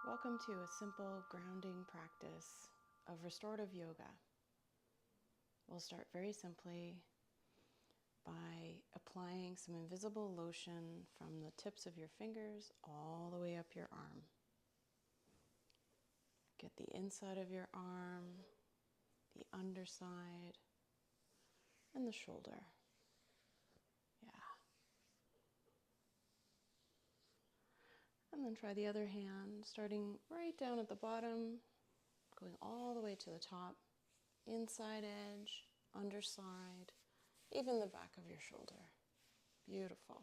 Welcome to a simple grounding practice of restorative yoga. We'll start very simply by applying some invisible lotion from the tips of your fingers all the way up your arm. Get the inside of your arm, the underside, and the shoulder. Yeah. And then try the other hand, starting right down at the bottom, going all the way to the top, inside edge, underside, even the back of your shoulder. Beautiful.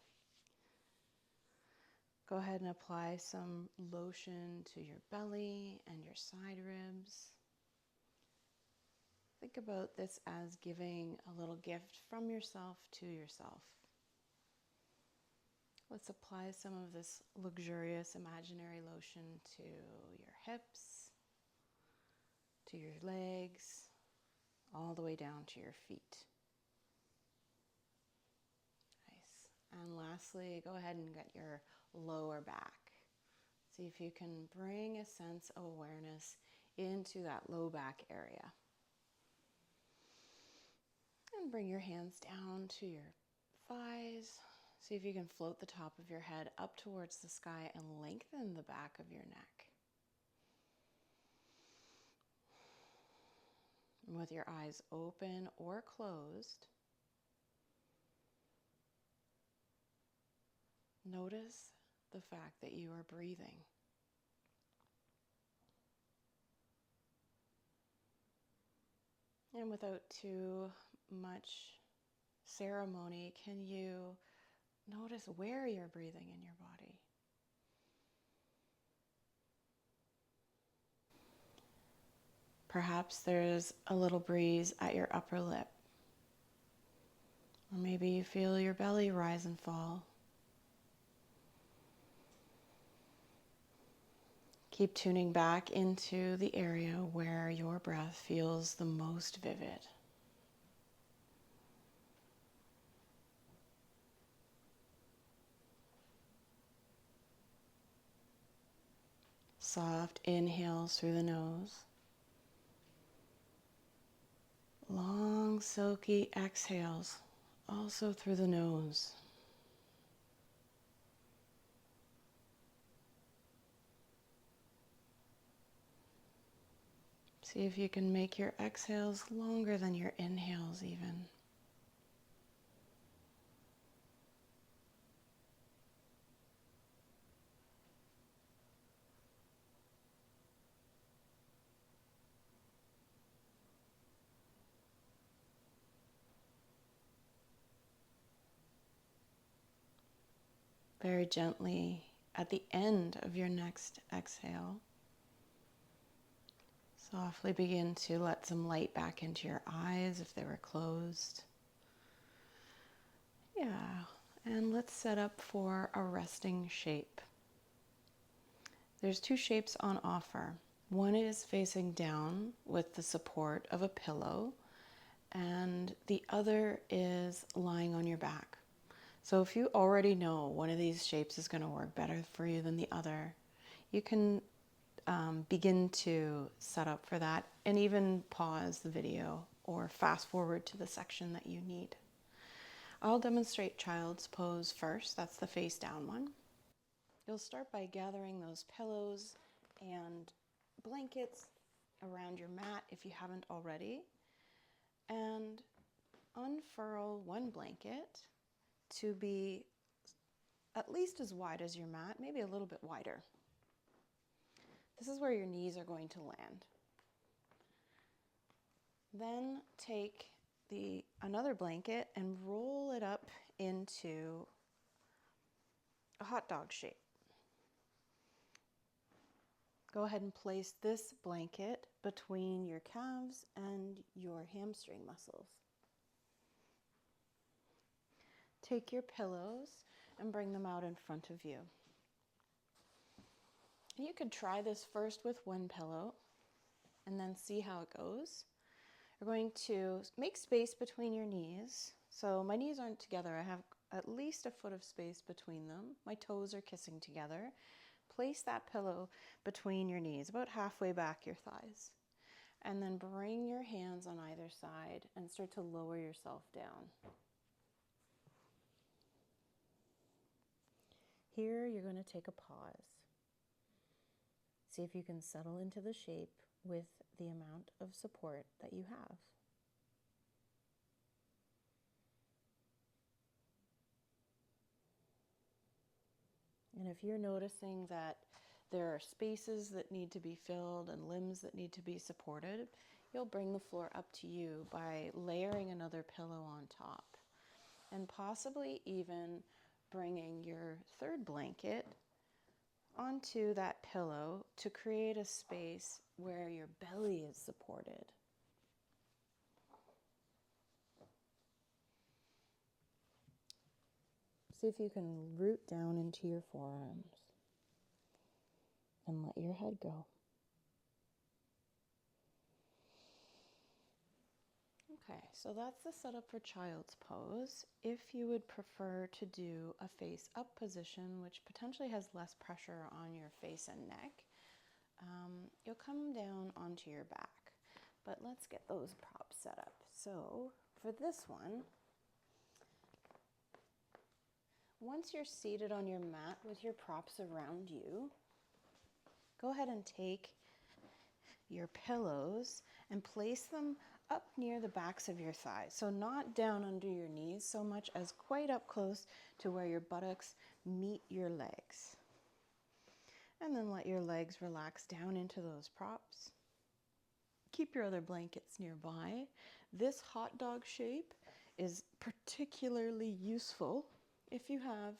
Go ahead and apply some lotion to your belly and your side ribs. Think about this as giving a little gift from yourself to yourself. Let's apply some of this luxurious imaginary lotion to your hips, to your legs, all the way down to your feet. Nice. And lastly, go ahead and get your lower back. See if you can bring a sense of awareness into that low back area. And bring your hands down to your thighs. See if you can float the top of your head up towards the sky and lengthen the back of your neck. And with your eyes open or closed, notice the fact that you are breathing. And without too much ceremony, can you notice where you're breathing in your body? Perhaps there's a little breeze at your upper lip. Or maybe you feel your belly rise and fall. Keep tuning back into the area where your breath feels the most vivid. Soft inhales through the nose. Long, silky exhales, also through the nose. See if you can make your exhales longer than your inhales even. Very gently, at the end of your next exhale, softly begin to let some light back into your eyes if they were closed. Yeah, and let's set up for a resting shape. There's two shapes on offer. One is facing down with the support of a pillow, and the other is lying on your back. So if you already know one of these shapes is going to work better for you than the other, you can begin to set up for that and even pause the video or fast forward to the section that you need. I'll demonstrate child's pose first. That's the face down one. You'll start by gathering those pillows and blankets around your mat if you haven't already, and unfurl one blanket to be at least as wide as your mat, maybe a little bit wider. This is where your knees are going to land. Then take another blanket and roll it up into a hot dog shape. Go ahead and place this blanket between your calves and your hamstring muscles. Take your pillows and bring them out in front of you. You could try this first with one pillow and then see how it goes. You're going to make space between your knees. So my knees aren't together. I have at least a foot of space between them. My toes are kissing together. place that pillow between your knees, about halfway back your thighs. And then bring your hands on either side and start to lower yourself down. Here, you're going to take a pause. See if you can settle into the shape with the amount of support that you have. And if you're noticing that there are spaces that need to be filled and limbs that need to be supported, you'll bring the floor up to you by layering another pillow on top. And possibly even bringing your third blanket onto that pillow to create a space where your belly is supported. See if you can root down into your forearms and let your head go. Okay, so that's the setup for child's pose. If you would prefer to do a face up position, which potentially has less pressure on your face and neck, you'll come down onto your back. But let's get those props set up. So for this one, once you're seated on your mat with your props around you, go ahead and take your pillows and place them up near the backs of your thighs. So not down under your knees so much as quite up close to where your buttocks meet your legs. And then let your legs relax down into those props. Keep your other blankets nearby. This hot dog shape is particularly useful if you have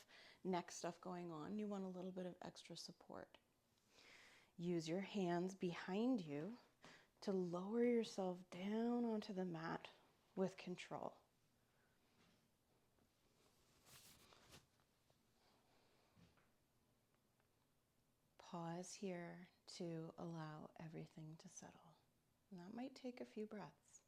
neck stuff going on. You want a little bit of extra support. Use your hands behind you to lower yourself down onto the mat with control. Pause here to allow everything to settle. And that might take a few breaths.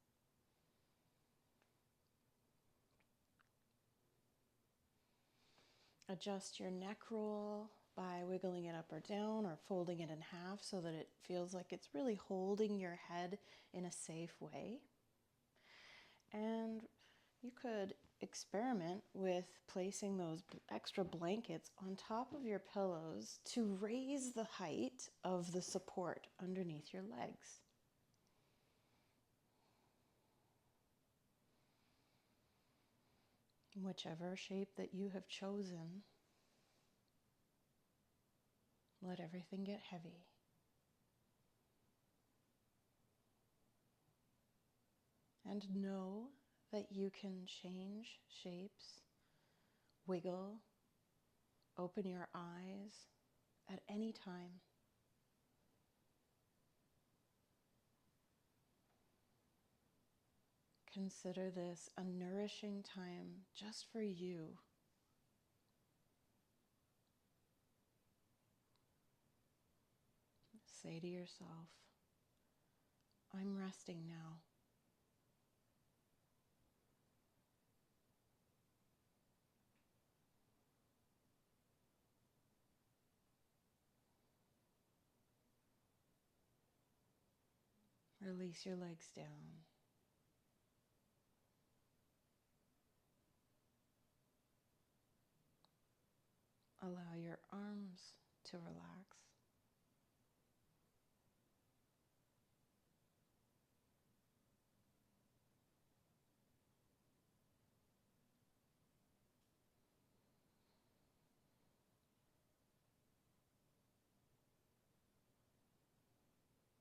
Adjust your neck roll by wiggling it up or down or folding it in half so that it feels like it's really holding your head in a safe way. And you could experiment with placing those extra blankets on top of your pillows to raise the height of the support underneath your legs. Whichever shape that you have chosen, let everything get heavy. And know that you can change shapes, wiggle, open your eyes at any time. Consider this a nourishing time just for you. Say to yourself, I'm resting now. Release your legs down. Allow your arms to relax.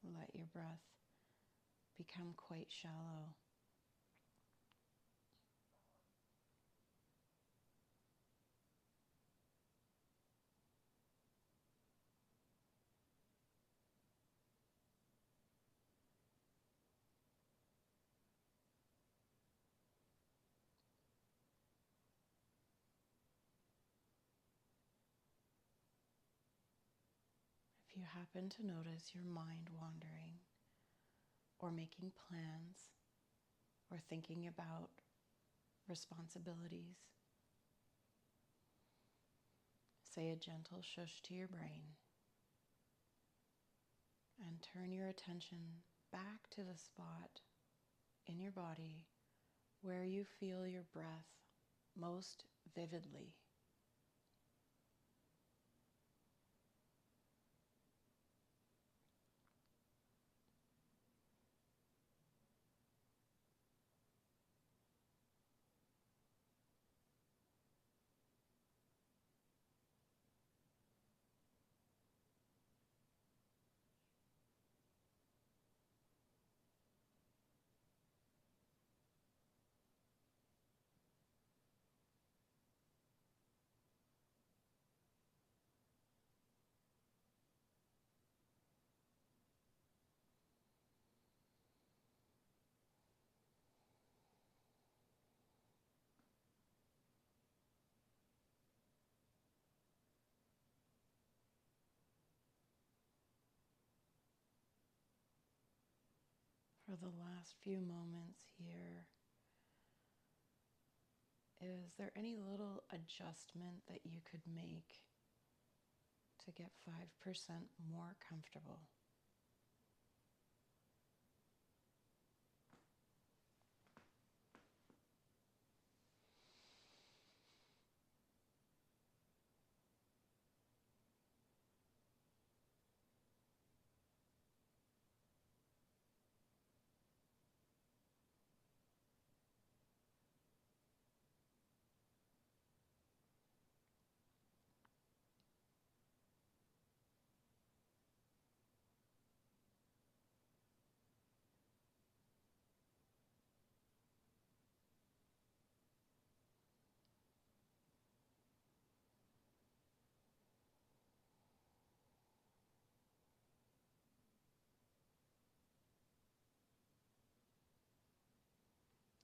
Let your breath become quite shallow. If you happen to notice your mind wandering or making plans or thinking about responsibilities, say a gentle shush to your brain. and turn your attention back to the spot in your body where you feel your breath most vividly. For the last few moments here, is there any little adjustment that you could make to get 5% more comfortable?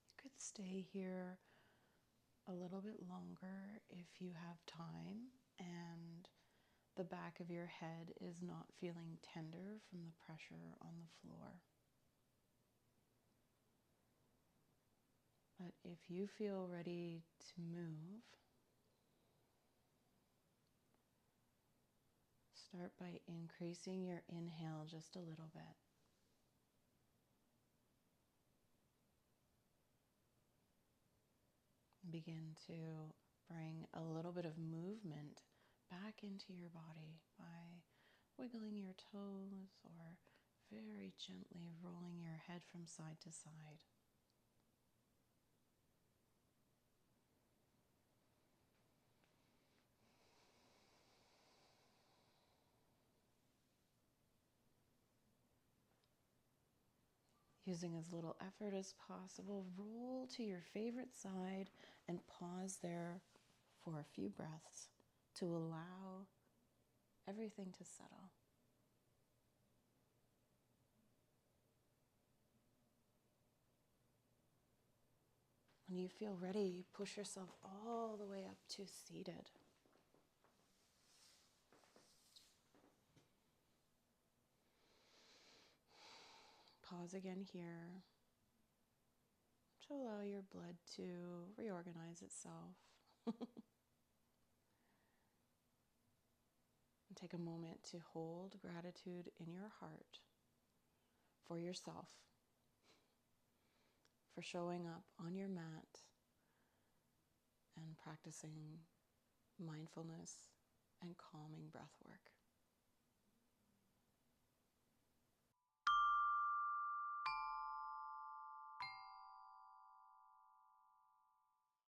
You could stay here a little bit longer if you have time and the back of your head is not feeling tender from the pressure on the floor. But if you feel ready to move, start by increasing your inhale just a little bit. Begin to bring a little bit of movement back into your body by wiggling your toes or very gently rolling your head from side to side. Using as little effort as possible, roll to your favorite side and pause there for a few breaths to allow everything to settle. When you feel ready, push yourself all the way up to seated. Pause again here to allow your blood to reorganize itself. And take a moment to hold gratitude in your heart for yourself, for showing up on your mat and practicing mindfulness and calming breath work.